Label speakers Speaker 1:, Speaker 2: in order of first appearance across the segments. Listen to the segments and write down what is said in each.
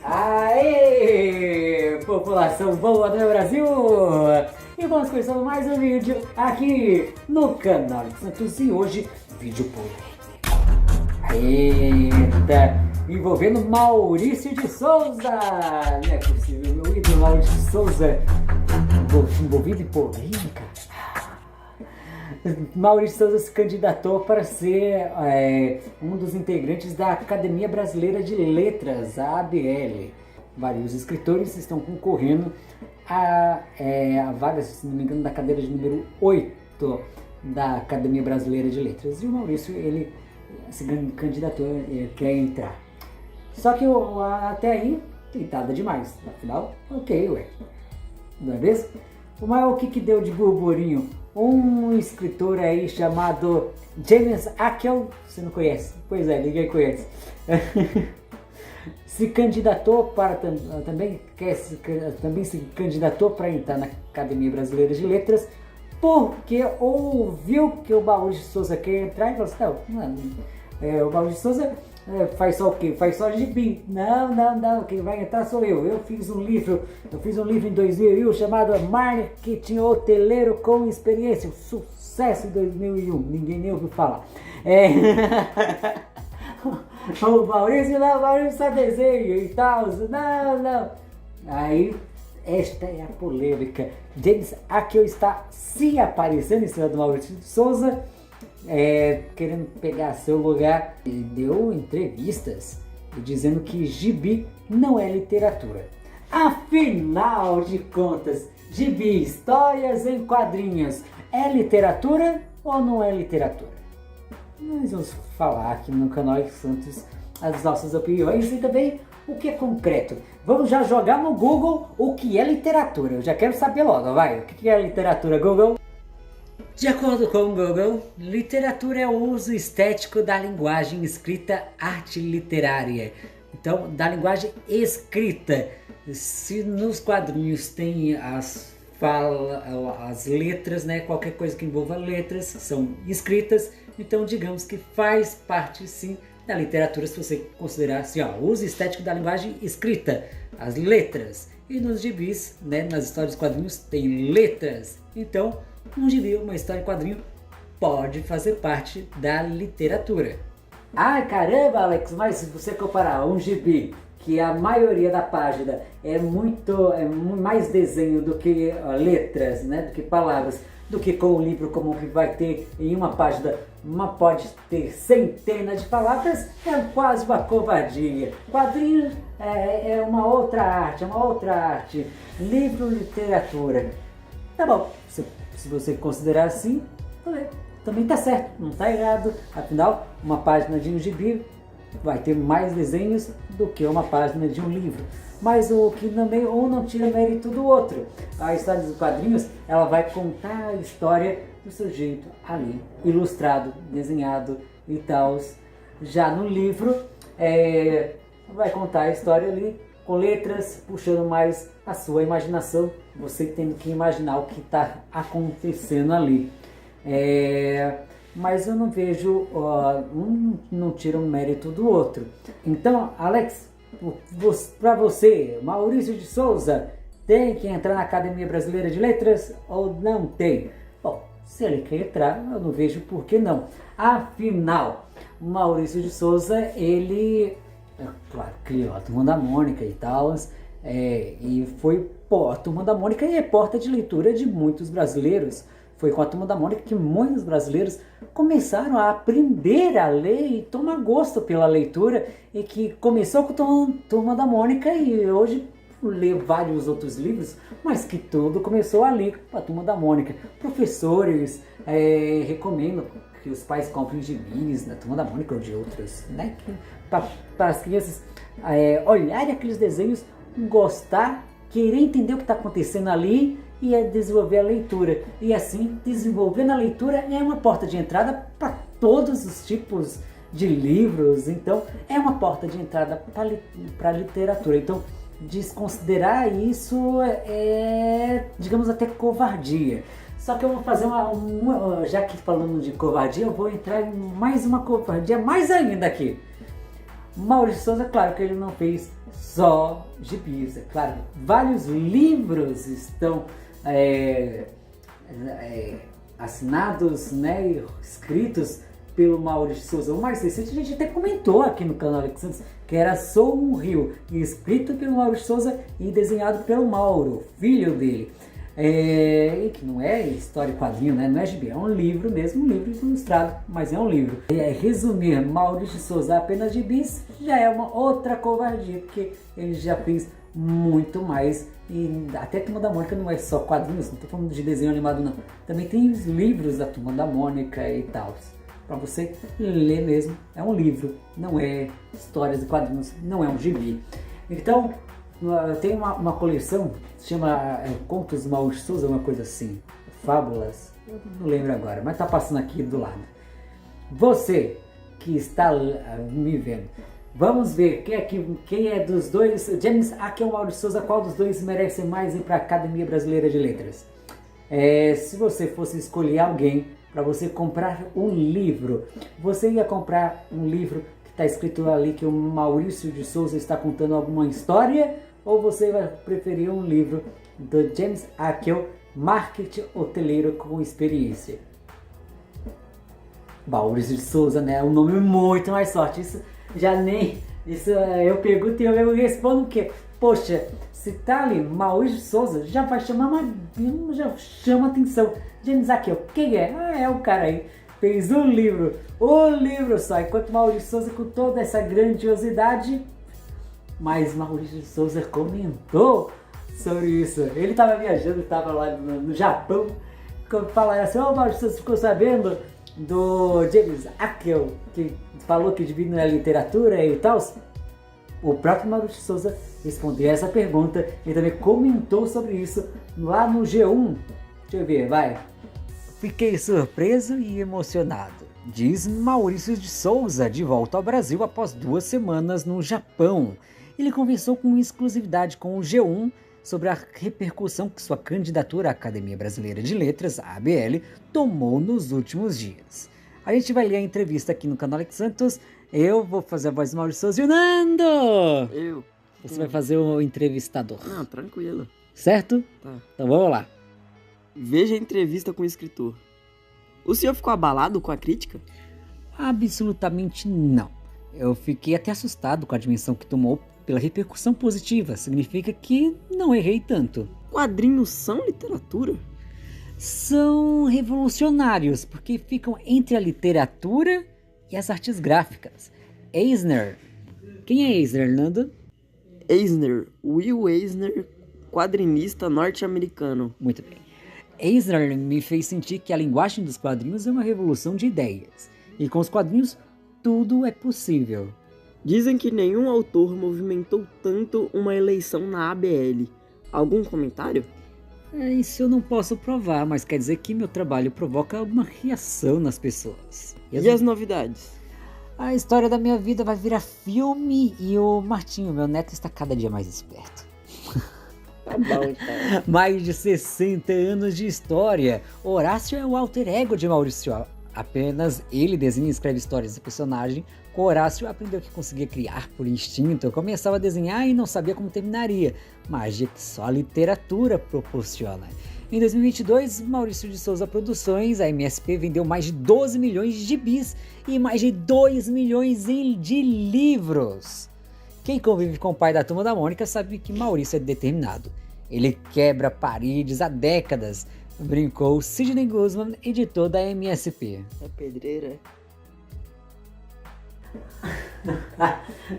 Speaker 1: Aê, população boa do meu Brasil! E vamos começar mais um vídeo aqui no canal de Santos e hoje, vídeo polêmico. Eita, envolvendo Maurício de Souza! Não é possível, meu ídolo Maurício de Souza envolvido em polêmica. Maurício Souza se candidatou para ser um dos integrantes da Academia Brasileira de Letras, a ABL. Vários escritores estão concorrendo a vaga, se não me engano, da cadeira de número 8 da Academia Brasileira de Letras. E o Maurício, ele se candidatou, ele quer entrar. Só que até aí, tentada demais. Afinal, ok, ué. Não é mesmo? Mas o que deu de burburinho? Um escritor aí chamado James Ackle, você não conhece? Pois é, ninguém conhece. Se candidatou para também se candidatou para entrar na Academia Brasileira de Letras, porque ouviu que o Maurício de Souza quer entrar e falou assim, o Maurício de Souza faz só o quê? Faz só gibi. Não, quem vai entrar sou eu. Eu fiz um livro em 2001 chamado Marketing Hoteleiro com Experiência, um sucesso em 2001, ninguém nem ouviu falar. O Maurício só desenho e tal, não. Aí, esta é a polêmica. James Ackle está se aparecendo em cima do Maurício de Souza, querendo pegar seu lugar, e deu entrevistas dizendo que gibi não é literatura. Afinal de contas, gibi, histórias em quadrinhos, é literatura ou não é literatura? Nós vamos falar aqui no canal de Santos as nossas opiniões e também o que é concreto. Vamos já jogar no Google o que é literatura. Eu já quero saber logo, vai. O que é literatura, Google? De acordo com o Google, literatura é o uso estético da linguagem escrita, arte literária. Então, da linguagem escrita. Se nos quadrinhos tem as letras, né? Qualquer coisa que envolva letras são escritas. Então, digamos que faz parte, sim, da literatura, se você considerar assim, o uso estético da linguagem escrita, as letras. E nos gibis, né, nas histórias de quadrinhos, tem letras. Então, um gibi, uma história em quadrinho, pode fazer parte da literatura. Ai, caramba, Alex, mas se você comparar um gibi, que a maioria da página é mais desenho do que letras, né, do que palavras, do que com o livro comum que vai ter em uma página, pode ter centenas de palavras, é quase uma covardia. Quadrinho é uma outra arte, livro, literatura. Tá bom, se você considerar assim, também tá certo, não tá errado. Afinal, uma página de um gibi vai ter mais desenhos do que uma página de um livro. Mas o que um não tira mérito do outro. A história dos quadrinhos, ela vai contar a história do sujeito ali, ilustrado, desenhado e tal. Já no livro, vai contar a história ali com letras, puxando mais a sua imaginação, você tendo que imaginar o que está acontecendo ali. Mas eu não vejo, um não tira um mérito do outro. Então, Alex, para você, Maurício de Souza, tem que entrar na Academia Brasileira de Letras ou não tem? Bom, se ele quer entrar, eu não vejo por que não. Afinal, o Maurício de Souza, ele, claro, criou a Turma da Mônica e tal, e foi a Turma da Mônica é porta de leitura de muitos brasileiros. Foi com a Turma da Mônica que muitos brasileiros começaram a aprender a ler e tomar gosto pela leitura, e que começou com a Turma da Mônica e hoje lê vários outros livros, mas que tudo começou ali com a Turma da Mônica. Professores recomendam que os pais comprem gibis da Turma da Mônica ou de outros, né? Para as crianças olharem aqueles desenhos, gostar, querer entender o que está acontecendo ali e desenvolver a leitura. E assim, desenvolvendo a leitura é uma porta de entrada para todos os tipos de livros. Então, é uma porta de entrada para a literatura. Então, desconsiderar isso digamos, até covardia. Só que eu vou fazer já que falando de covardia, eu vou entrar em mais uma covardia mais ainda aqui. Maurício de Souza, claro que ele não fez só gibis, é claro, vários livros estão assinados, né, escritos pelo Maurício de Souza. O mais recente a gente até comentou aqui no canal Alex Santos, que era Sou um Rio, escrito pelo Maurício de Souza e desenhado pelo Mauro, filho dele. E que não é história e quadrinho, né? Não é gibi, é um livro mesmo, um livro ilustrado, mas é um livro. Resumir Maurício de Souza apenas gibis já é uma outra covardia, porque ele já fez muito mais. E até a Turma da Mônica não é só quadrinhos, não estou falando de desenho animado não. Também tem os livros da Turma da Mônica e tal. Para você ler mesmo, é um livro, não é histórias e quadrinhos, não é um gibi. Então, tem uma coleção, se chama Contos Maurício de Souza, uma coisa assim, Fábulas, eu não lembro agora, mas tá passando aqui do lado. Você que está me vendo, vamos ver quem é dos dois, James Aki ou Maurício de Souza, qual dos dois merece mais ir para a Academia Brasileira de Letras? Se você fosse escolher alguém para você comprar um livro, você ia comprar um livro que está escrito ali que o Maurício de Souza está contando alguma história, ou você vai preferir um livro do James Akel, Marketing Hoteleiro com Experiência? Maurício de Souza, né? Um nome muito mais forte. Isso eu pergunto e eu respondo o quê? Poxa, se tá ali Maurício de Souza, já vai chamar já chama atenção. James Akel, quem é? É o cara aí. Fez um livro só. Enquanto Maurício de Souza, com toda essa grandiosidade, mas Maurício de Souza comentou sobre isso. Ele estava viajando, estava lá no Japão, falaram assim: Maurício de Souza, ficou sabendo do James Akel, que falou que divide na literatura e tal? O próprio Maurício de Souza respondeu essa pergunta e também comentou sobre isso lá no G1. Deixa eu ver, vai. Fiquei surpreso e emocionado, diz Maurício de Souza, de volta ao Brasil após 2 semanas no Japão. Ele conversou com exclusividade com o G1 sobre a repercussão que sua candidatura à Academia Brasileira de Letras, a ABL, tomou nos últimos dias. A gente vai ler a entrevista aqui no canal Alex Santos. Eu vou fazer a voz do Maurício de Souza e o Nando! Você vai fazer o entrevistador.
Speaker 2: Não, tranquilo.
Speaker 1: Certo?
Speaker 2: Tá.
Speaker 1: Então vamos lá.
Speaker 2: Veja a entrevista com o escritor. O senhor ficou abalado com a crítica?
Speaker 1: Absolutamente não. Eu fiquei até assustado com a dimensão que tomou pela repercussão positiva. Significa que não errei tanto.
Speaker 2: Quadrinhos são literatura?
Speaker 1: São revolucionários, porque ficam entre a literatura e as artes gráficas. Eisner. Quem é Eisner, Nando?
Speaker 2: Eisner, Will Eisner, quadrinista norte-americano.
Speaker 1: Muito bem. Eisner me fez sentir que a linguagem dos quadrinhos é uma revolução de ideias. E com os quadrinhos, tudo é possível.
Speaker 2: Dizem que nenhum autor movimentou tanto uma eleição na ABL. Algum comentário?
Speaker 1: Isso eu não posso provar, mas quer dizer que meu trabalho provoca alguma reação nas pessoas.
Speaker 2: E as novidades?
Speaker 1: A história da minha vida vai virar filme e o Martinho, meu neto, está cada dia mais esperto.
Speaker 2: Tá bom, então.
Speaker 1: Mais de 60 anos de história. Horácio é o alter ego de Maurício. Apenas ele desenha e escreve histórias do personagem. Com Horácio aprendeu que conseguia criar por instinto. Começava a desenhar e não sabia como terminaria. Magia que só a literatura proporciona. Em 2022, Maurício de Souza Produções, a MSP, vendeu mais de 12 milhões de gibis e mais de 2 milhões de livros. Quem convive com o pai da Turma da Mônica sabe que Maurício é determinado. Ele quebra paredes há décadas, brincou Sidney Guzman, editor da MSP.
Speaker 2: É pedreira.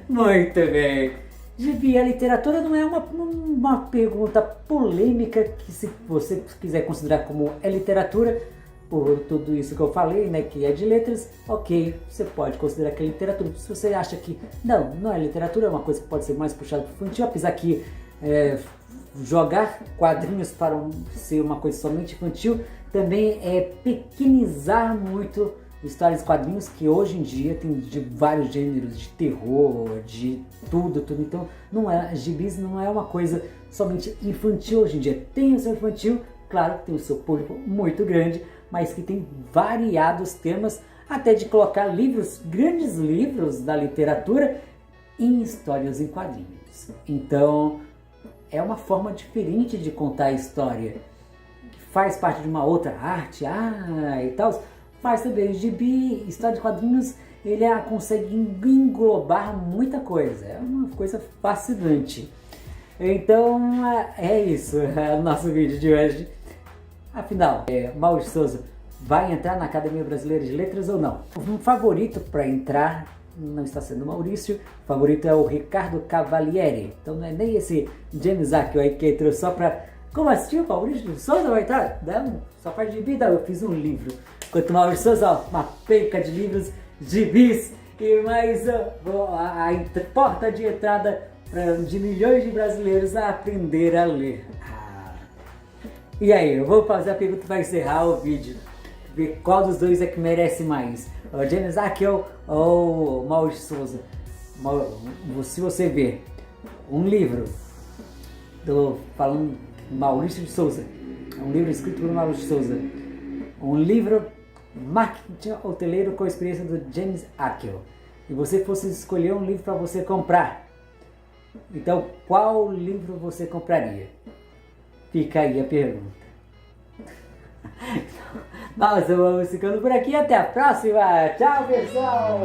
Speaker 1: Muito bem. Gibi, a literatura não é uma pergunta polêmica que, se você quiser considerar como é literatura, por tudo isso que eu falei, né, que é de letras, ok, você pode considerar que é literatura. Se você acha que não é literatura, é uma coisa que pode ser mais puxada para o infantil, apesar que jogar quadrinhos para ser uma coisa somente infantil também é pequenizar muito histórias e quadrinhos, que hoje em dia tem de vários gêneros, de terror, de tudo. Então gibis não é uma coisa somente infantil hoje em dia. Tem o seu infantil, claro, tem o seu público muito grande, mas que tem variados temas, até de colocar grandes livros da literatura em histórias em quadrinhos. Então, é uma forma diferente de contar a história, que faz parte de uma outra arte, e tal. Faz também gibi, história de quadrinhos, ele consegue englobar muita coisa. É uma coisa fascinante. Então, é isso, é o nosso vídeo de hoje. Afinal, Maurício Souza vai entrar na Academia Brasileira de Letras ou não? Um favorito para entrar não está sendo o Maurício, o favorito é o Ricardo Cavalieri. Então não é nem esse James Ackle aí que entrou só para... Como assim o Maurício Souza vai entrar? Não, só faz gibi, não, eu fiz um livro. Enquanto o Maurício Souza, ó, uma penca de livros, gibis e mais a porta de entrada de milhões de brasileiros a aprender a ler. E aí, eu vou fazer a pergunta para encerrar o vídeo. Ver qual dos dois é que merece mais, o James Ackle ou o Maurício Souza. Se você ver um livro falando Maurício de Souza, um livro escrito por Maurício de Souza, um livro Marketing Hoteleiro com a experiência do James Ackle, e você fosse escolher um livro para você comprar, então qual livro você compraria? Fica aí a pergunta. Nós vamos ficando por aqui, até a próxima, tchau pessoal!